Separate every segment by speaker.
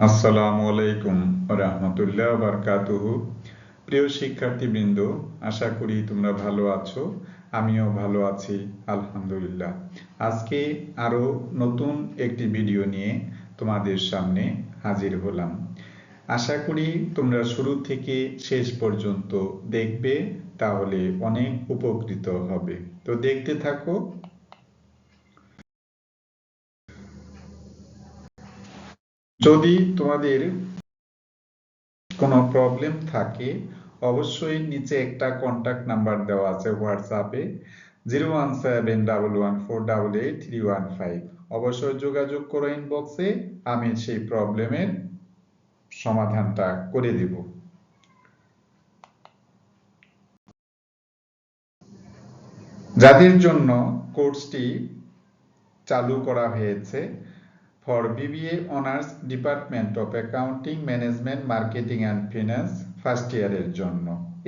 Speaker 1: আসসালামু আলাইকুম রাহমাতুল্লাহ বারকাতুহু। প্রিয় শিক্ষার্থীবৃন্দ, আশা করি তোমরা ভালো আছো। আমিও ভালো আছি, আলহামদুলিল্লাহ। আজকে আরো নতুন একটি ভিডিও নিয়ে তোমাদের সামনে হাজির হলাম। আশা করি তোমরা শুরু থেকে শেষ পর্যন্ত দেখবে, তাহলে অনেক উপকৃত হবে। তো দেখতে থাকো। যদি তোমাদের কোনো প্রবলেম থাকে, অবশ্যই নিচে একটা কন্টাক্ট নাম্বার দেওয়া আছে হোয়াটসঅ্যাপে, 01711488315। অবশ্যই যোগাযোগ করো ইনবক্সে, আমি সেই প্রবলেমের সমাধানটা করে দেব। যাদের জন্য কোর্সটি চালু করা হয়েছে, for BBA honours department of accounting management marketing and finance first ইয়ারের জন্য,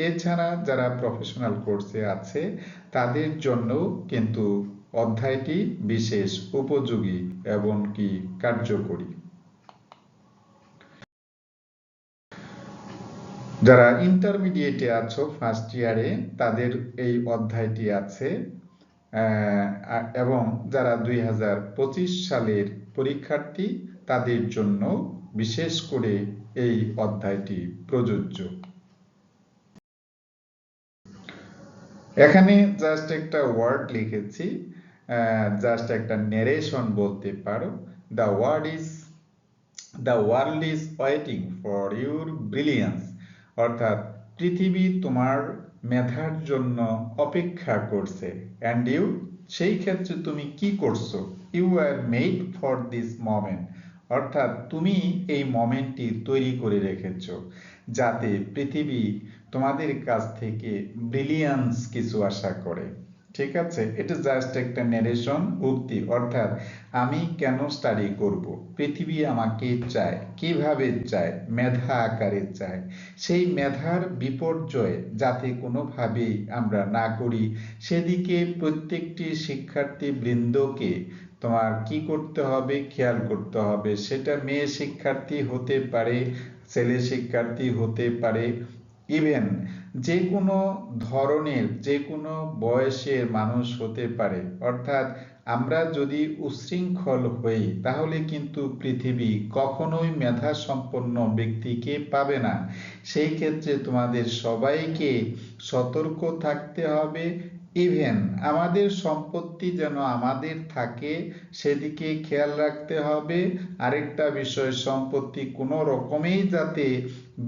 Speaker 1: এছাড়া যারা প্রফেশনাল কোর্সে আছে তাদের জন্যও কিন্তু অধ্যায়টি বিশেষ উপযোগী এবং কি কার্যকরী। যারা ইন্টারমিডিয়েটে আছো ফার্স্ট ইয়ারে, তাদের এই অধ্যায়টি আছে, এবং যারা 2025 সালের পরীক্ষার্থী তাদের জন্য বিশেষ করে এই অধ্যায়টি প্রযোজ্য। এখানে জাস্ট একটা ওয়ার্ড লিখেছি, জাস্ট একটা নেরেশন বলতে পারো। The world is waiting for your brilliance, অর্থাৎ পৃথিবী তোমার মেধার জন্য অপেক্ষা করছে। অ্যান্ড ইউ, সেই ক্ষেত্রে তুমি কি করছো? You are made for this moment, অর্থাৎ তুমি এই মোমেন্টটি তৈরি করে রেখেছো যাতে পৃথিবী তোমাদের কাছ থেকে ব্রিলিয়ান্স কিছু আশা করে। ঠিক আছে, এটা জাস্ট একটা নেরেশন, উক্তি, অর্থাৎ আমি কেন স্টাডি করব, পৃথিবী আমাকে চায়, কিভাবে চায়, মেধা আকারে চায়। সেই মেধার বিপর্যয় যাতে কোনোভাবেই আমরা না করি, সেদিকে প্রত্যেকটি শিক্ষার্থী বৃন্দকে তোমার কি করতে হবে, খেয়াল করতে হবে। সেটা মেয়ে শিক্ষার্থী হতে পারে, ছেলে শিক্ষার্থী হতে পারে, ইভেন যে কোনো ধরনের যে কোনো বয়সের মানুষ হতে পারে। অর্থাৎ আমরা যদি উচ্ছৃঙ্খল হই তাহলে কিন্তু পৃথিবী কখনোই মেধা সম্পন্ন ব্যক্তিকে পাবে না। সেই ক্ষেত্রে তোমাদের সবাইকে সতর্ক থাকতে হবে। ইভেন আমাদের সম্পত্তি যেন আমাদের থাকে সেদিকে খেয়াল রাখতে হবে। আরেকটা বিষয়, সম্পত্তি কোনো রকমেই যাতে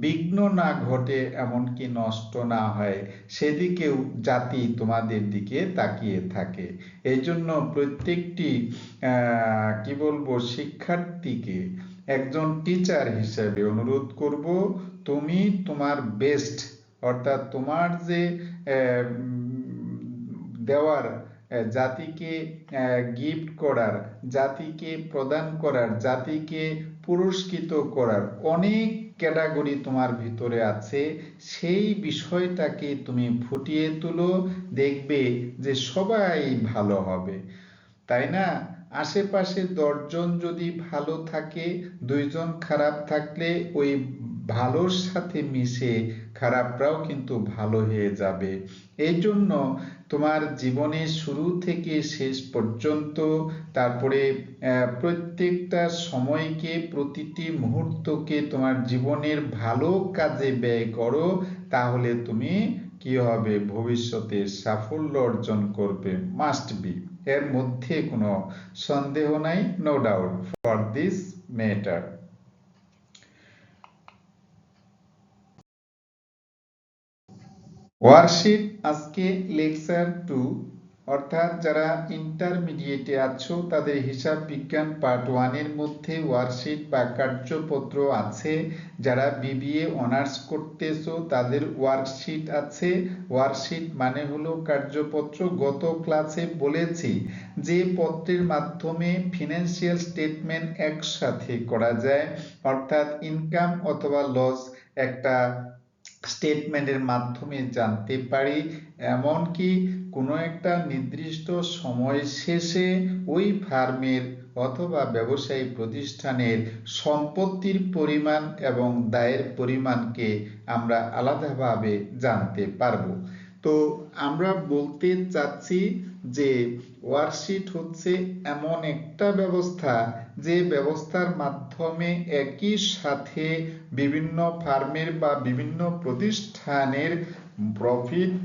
Speaker 1: বিঘ্ন না ঘটে, এমনকি নষ্ট না হয়, সেদিকেও জাতি তোমাদের দিকে তাকিয়ে থাকে। এই জন্য প্রত্যেকটি কি বলবো শিক্ষার্থীকে একজন টিচার হিসেবে অনুরোধ করব, তুমি তোমার বেস্ট, অর্থাৎ তোমার যে দেওয়ার, জাতিকে গিফট করার, জাতিকে প্রদান করার, জাতিকে পুরস্কৃত করার অনেক ক্যাটাগরি তোমার ভিতরে আছে। সেই বিষয়টাকে তুমি ফুটিয়ে তুলো, দেখবে যে সবাই ভালো হবে, তাই না? আশেপাশে 10 জন যদি ভালো থাকে, 2 জন খারাপ থাকলে ওই ভালোর সাথে মিশে খারাপরাও কিন্তু ভালো হয়ে যাবে। এই জন্য তোমার জীবনের শুরু থেকে শেষ পর্যন্ত, তারপরে প্রত্যেকটা সময়কে, প্রতিটি মুহূর্তকে তোমার জীবনের ভালো কাজে ব্যয় করো, তাহলে তুমি কি হবে, ভবিষ্যতে সাফল্য অর্জন করবে, মাস্ট বি, এর মধ্যে কোনো সন্দেহ নাই, no doubt for this matter. Worksheet আজকে লেকচার 2, অর্থাৎ যারা ইন্টারমিডিয়েটে আছো তাদের হিসাব বিজ্ঞান পার্ট 1 এর মধ্যে ওয়ার্কশিট বা কার্যপত্র আছে। যারা বিবিএ অনার্স করতেছো তাদের ওয়ার্কশিট আছে। ওয়ার্কশিট মানে হলো কার্যপত্র। গত ক্লাসে বলেছি যে পত্রের মাধ্যমে ফিনান্সিয়াল স্টেটমেন্ট একসাথে করা যায়, অর্থাৎ ইনকাম অথবা লস একটা স্টেটমেন্টের মাধ্যমে জানতে পারি। এমনকি কোনো একটা নির্দিষ্ট সময় শেষে ওই ফার্মের অথবা ব্যবসায়ী প্রতিষ্ঠানের সম্পত্তির পরিমাণ এবং দায়ের পরিমাণকে আমরা আলাদাভাবে জানতে পারবো। তো আমরা বলতে চাচ্ছি যে ওয়ার্কশিট হচ্ছে এমন একটা ব্যবস্থা যে ব্যবস্থার মাধ্যমে একই সাথে বিভিন্ন ফার্মের বা বিভিন্ন প্রতিষ্ঠানের প্রফিট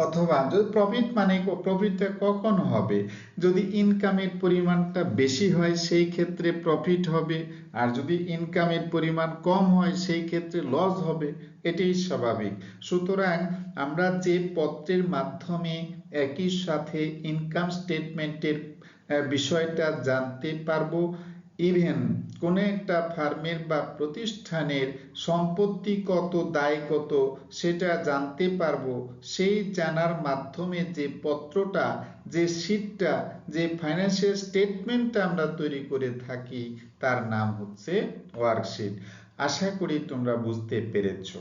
Speaker 1: অথবা প্রফিট মানে প্রফিটটা কখন হবে, যদি ইনকামের পরিমাণটা বেশি হয় সেই ক্ষেত্রে প্রফিট হবে, আর যদি ইনকামের পরিমাণ কম হয় সেই ক্ষেত্রে লস হবে, এটাই স্বাভাবিক। সুতরাং আমরা যে পত্রের মাধ্যমে একই সাথে ইনকাম স্টেটমেন্টের বিষয়টা জানতে পারবো, ইভেন কোনো একটা ফার্মের বা প্রতিষ্ঠানের সম্পত্তি কত দায় কত সেটা জানতে পারবো, সেই জানার মাধ্যমে যে পত্রটা, যে শীটটা, যে ফাইন্যান্সিয়াল স্টেটমেন্টটা আমরা তৈরি করে থাকি তার নাম হচ্ছে ওয়ার্কশিট। আশা করি তোমরা বুঝতে পেরেছো।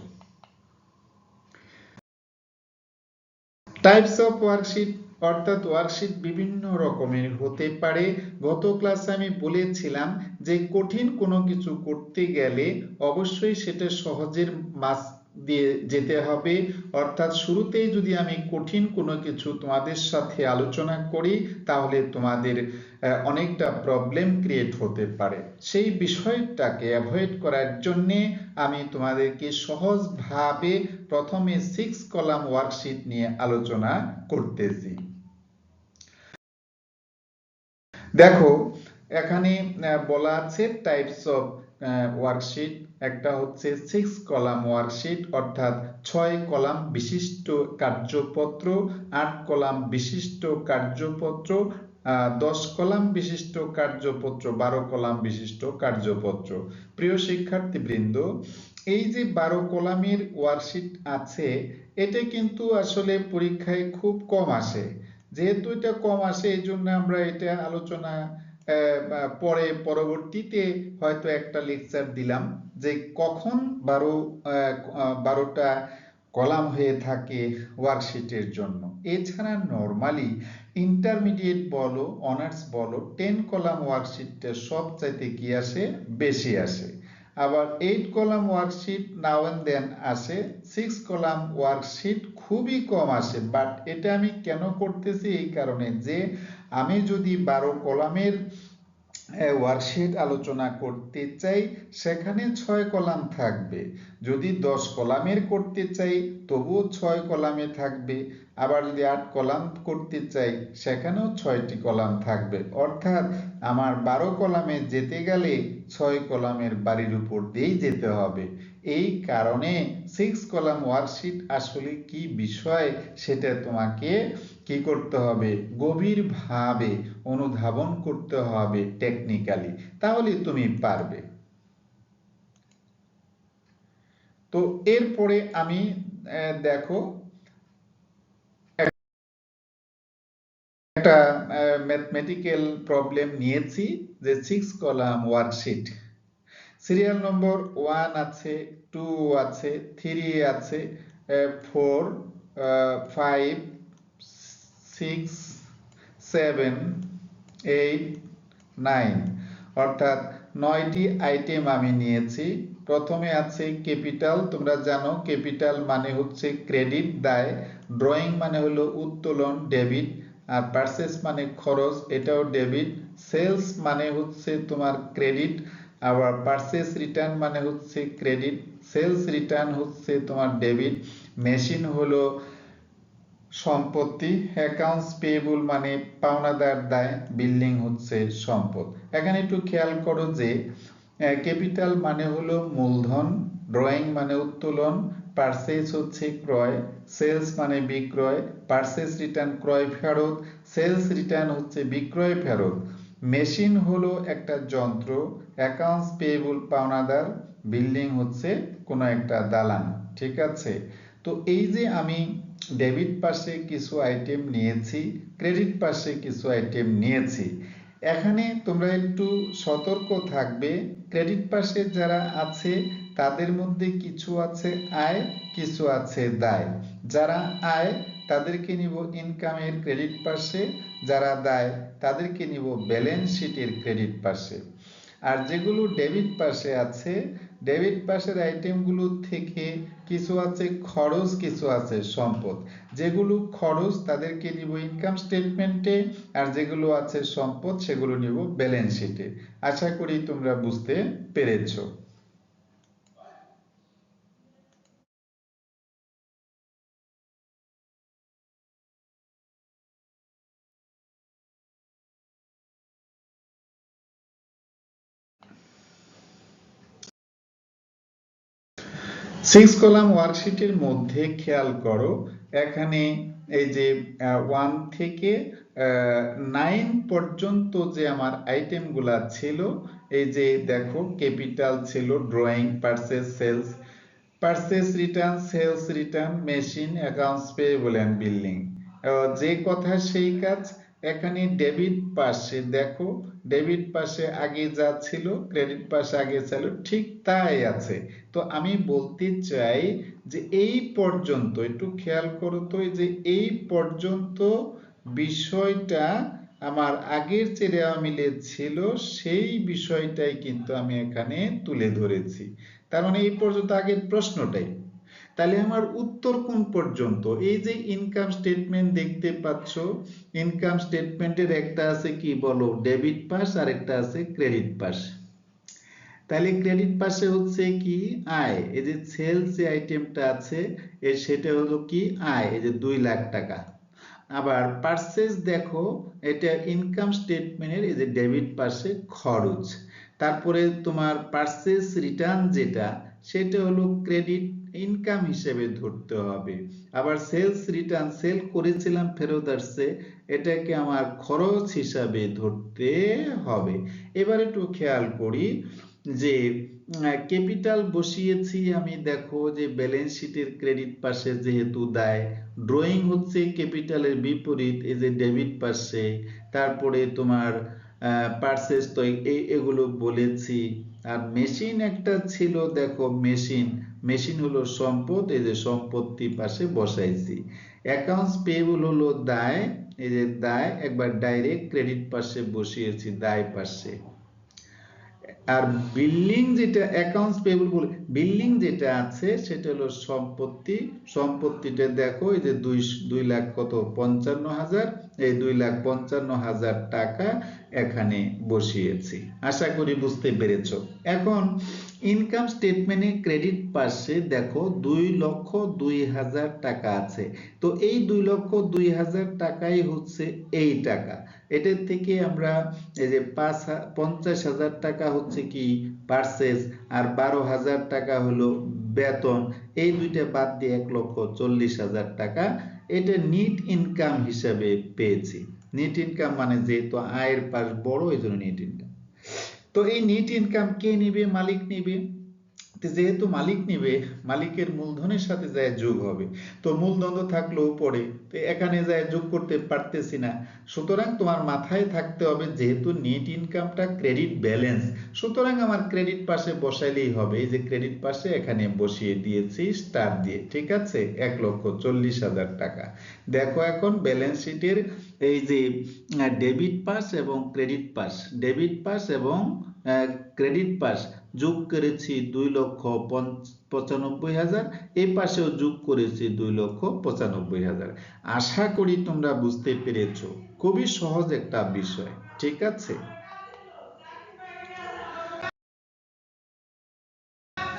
Speaker 1: টাইপস অফ ওয়ার্কশিট, অর্থাৎ ওয়ার্কশিট বিভিন্ন রকমের হতে পারে। গত ক্লাসে আমি বলেছিলাম যে কঠিন কোনো কিছু করতে গেলে অবশ্যই সেটা সহজের মাঝ দিয়ে যেতে হবে, অর্থাৎ শুরুতেই যদি আমি কঠিন কোনো কিছু তোমাদের সাথে আলোচনা করি তাহলে তোমাদের অনেকটা প্রবলেম ক্রিয়েট হতে পারে। সেই বিষয়টাকে অ্যাভয়েড করার জন্যে আমি তোমাদেরকে সহজভাবে প্রথমে 6 কলাম ওয়ার্কশিট নিয়ে আলোচনা করতেছি। দেখো এখানে বলা আছে টাইপস অফ ওয়ার্কশিট, একটা হচ্ছে 6 কলাম ওয়ার্কশিট অর্থাৎ 6 কলাম বিশিষ্ট কার্যপত্র, 8 কলাম বিশিষ্ট কার্যপত্র, 10 কলাম বিশিষ্ট কার্যপত্র, 12 কলাম বিশিষ্ট কার্যপত্র। প্রিয় শিক্ষার্থীবৃন্দ, এই যে 12 কলামের ওয়ার্কশিট আছে এটা কিন্তু আসলে পরীক্ষায় খুব কম আসে। যেহেতু এটা কম আসে এই জন্য আমরা এটা আলোচনা পরে পরবর্তীতে হয়তো একটা লেকচার দিলাম যে কখন 12টা কলাম হয়ে থাকে ওয়ার্কশিটের জন্য। এছাড়া নর্মালি ইন্টারমিডিয়েট বলো অনার্স বলো 10 কলাম ওয়ার্কশিটটা সবচাইতে কি আসে, বেশি আসে। আবার 8 column worksheet now and then আসে, 6 কলাম ওয়ার্কশিট খুবই কম আসে। বাট এটা আমি কেন করতেছি, এই কারণে যে আমি যদি 12 কলামের ওয়ার্কশিট আলোচনা করতে চাই সেখানে 6 কলাম থাকবে, যদি 10 কলামের করতে চাই তবুও 6 কলামে থাকবে, আবার যদি 8 কলাম করতে চাই সেখানেও 6টি কলাম থাকবে। অর্থাৎ আমার 12 কলামে যেতে গেলে 6 কলামের বাড়ির উপর দিয়েই যেতে হবে। এই কারণে 6 কলাম ওয়ার্কশিট আসলে কি বিষয় সেটা তোমাকে কি করতে হবে, গভীরভাবে অনুধাবন করতে হবে টেকনিক্যালি, তাহলে তুমি পারবে। তো এরপরে আমি দেখো একটা ম্যাথমেটিক্যাল প্রবলেম নিয়েছি যে 6 কলাম ওয়ার্কশিট, সিরিয়াল নম্বর 1 আছে, 2 আছে, 3 আছে, 4, 5, 6, 7, 8, 9, অর্থাৎ 9টি আইটেম আমি নিয়েছি। প্রথমে আছে ক্যাপিটাল, তোমরা জানো ক্যাপিটাল মানে হচ্ছে ক্রেডিট দায়, ড্রয়িং মানে হলো উত্তোলন ডেবিট, আর পারচেস মানে খরচ এটাও ডেবিট, সেলস মানে হচ্ছে তোমার ক্রেডিট, আবার পারচেস রিটার্ন মানে হচ্ছে ক্রেডিট, সেলস রিটার্ন হচ্ছে তোমার ডেবিট, মেশিন হলো সম্পত্তি, অ্যাকাউন্টস পেয়েবল মানে পাওনাদার দায়, বিল্ডিং হচ্ছে সম্পদ। এখানে একটু খেয়াল করো যে ক্যাপিটাল মানে হলো মূলধন, ড্রয়িং মানে উত্তোলন, পারচেজ হচ্ছে ক্রয়, সেলস মানে বিক্রয়, পারচেজ রিটার্ন ক্রয় ফেরত, সেলস রিটার্ন হচ্ছে বিক্রয় ফেরত, মেশিন হলো একটা যন্ত্র, অ্যাকাউন্টস পেয়েবল পাওনাদার, বিল্ডিং হচ্ছে কোনো একটা দালান। ঠিক আছে, তো এই যে আমি ডেবিট পাশে কিছু আইটেম নিয়েছি, ক্রেডিট পাশে কিছু আইটেম নিয়েছি, এখানে তোমরা একটু সতর্ক থাকবে। ক্রেডিট পাশে যারা আছে তাদের মধ্যে কিছু আছে আয়, কিছু আছে দায়। যারা আয় তাদেরকে নিব ইনকামের ক্রেডিট পাশে, যারা দেয় তাদেরকে নিব ব্যালেন্স শিটের ক্রেডিট পাশে। আর যেগুলো ডেবিট পাশে আছে, ডেবিট পাশের আইটেমগুলো থেকে কিছু আছে খরচ, কিছু আছে সম্পদ। যেগুলো খরচ তাদেরকে নিব ইনকাম স্টেটমেন্টে, আর যেগুলো আছে সম্পদ সেগুলো নিব ব্যালেন্স শিটে। আশা করি তোমরা বুঝতে পেরেছো। সিক্স কলাম ওয়ার্কশিটের মধ্যে খেয়াল করো, এখানে এই যে 1 থেকে 9 পর্যন্ত যে আমার আইটেমগুলা ছিল, এই যে দেখো ক্যাপিটাল ছিল, drawing, purchase, sales, purchase return, sales return, machine, accounts payable and building. যে কথা সেই কাজ। এখানে ডেবিট পাশে দেখো, ডেবিট পাশে আগে যা ছিল, ক্রেডিট পাশে আগে ছিল, ঠিক তাই আছে। তো আমি বলতে চাই যে এই পর্যন্ত একটু খেয়াল করো তো, যে এই পর্যন্ত বিষয়টা আমার আগের যে দেওয়া মিলে ছিল সেই বিষয়টাই কিন্তু আমি এখানে তুলে ধরেছি। তার মানে এই পর্যন্ত আগের প্রশ্নটাই। তাহলে আমার উত্তর কোন পর্যন্ত? এই যে ইনকাম স্টেটমেন্ট দেখতে পাচ্ছ, ইনকাম স্টেটমেন্টের একটা আছে কি বলো, ডেবিট পাস, আর একটা আছে ক্রেডিট পাস। তাহলে ক্রেডিট পাশে হচ্ছে কি আয়, এই যে সেলস যে আইটেমটা আছে সেটা হলো কি আয়, এই যে 2,00,000 টাকা। আবার পারচেজ দেখো, এটা ইনকাম স্টেটমেন্টের এই যে ডেবিট পাশে খরচ। তারপরে তোমার পারচেজ রিটার্ন যেটা, সেটা হলো ক্রেডিট ইনকাম হিসেবে ধরতে হবে। আবার সেলস রিটার্ন, সেল করেছিলাম ফেরত আসছে, এটাকে আমার খরচ হিসাবে ধরতে হবে। এবার একটু খেয়াল করি যে ক্যাপিটাল বসিয়েছি আমি, দেখো যে ব্যালেন্স শিটের ক্রেডিট পাশে যেহেতু দায়, ড্রয়িং হচ্ছে ক্যাপিটালের বিপরীত, এই যে ডেবিট পাশে। তারপরে তোমার পারচেজ তো এগুলো বলেছি। আর মেশিন একটা ছিল, দেখো মেশিন, মেশিন হলো সম্পদ, এই যে সম্পত্তি পাশে বসাইছি। অ্যাকাউন্টস পেয়েবল হলো দায়, এই যে দায় একবার ডাইরেক্ট ক্রেডিট পাশে বসিয়েছি, দায় পাশে। আর বিল্ডিং যেটা অ্যাকাউন্টস পেয়েবল বলে, বিল্ডিং যেটা আছে সেটা হলো সম্পত্তি। সম্পত্তিটা দেখো এই যে 2 লাখ কত 55,000, এই 2,55,000 টাকা এখানে বসিয়েছি। আশা করি বুঝতে পেরেছো। এখন ইনকাম স্টেটমেন্টে ক্রেডিট পাশে দেখো 2,02,000 টাকা আছে। তো এই 2,02,000 টাকাই হচ্ছে এই টাকা। এটার থেকে আমরা এই যে 50,000 টাকা হচ্ছে কি পারচেজ, আর 12,000 টাকা হলো বেতন, এই দুইটা বাদ দিয়ে 1,40,000 টাকা এটা নিট ইনকাম হিসাবে পেয়েছি। নিট ইনকাম মানে যেহেতু আয়ের পাশ বড়, এই জন্য নিট ইনকাম। তো এই নিট ইনকাম কে নিবে? মালিক নিবে। যেহেতু মালিক নিবে, মালিকের মূলধনের সাথে যায় যোগ হবে। তো মূলধন তো থাকলো উপরে, তো এখানে যায় যোগ করতে পারতেছি না। সুতরাং তোমার মাথায় থাকতে হবে, যেহেতু নেট ইনকামটা ক্রেডিট ব্যালেন্স, সুতরাং আমার ক্রেডিট পাশে বসাইলেই হবে। এই যে ক্রেডিট পাশে এখানে বসিয়ে দিয়েছি স্টার দিয়ে, ঠিক আছে, 1,40,000 টাকা। দেখো এখন ব্যালেন্স শিটের এই যে ডেবিট পাস এবং ক্রেডিট পাস, ডেবিট পাস এবং ক্রেডিট পাস যোগ করেছি 2,95,000, এই পাশেও যোগ করেছি 2,95,000। আশা করি তোমরা বুঝতে পেরেছো, খুবই সহজ একটা বিষয়, ঠিক আছে।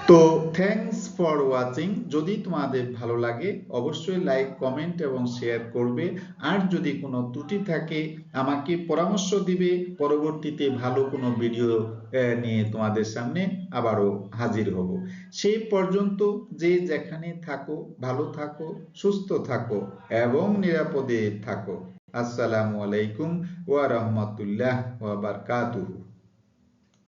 Speaker 1: তো থ্যাংকস ফর ওয়াচিং। যদি তোমাদের ভালো লাগে অবশ্যই লাইক, কমেন্ট এবং শেয়ার করবে। আর যদি কোনো ত্রুটি থাকে আমাকে পরামর্শ দিবে, পরবর্তীতে ভালো কোনো ভিডিও নিয়ে তোমাদের সামনে আবারও হাজির হব। সেই পর্যন্ত যে যেখানে থাকো ভালো থাকো, সুস্থ থাকো এবং নিরাপদে থাকো। আসসালামু আলাইকুম ওয়া রাহমাতুল্লাহ ওয়া বারাকাতুহু।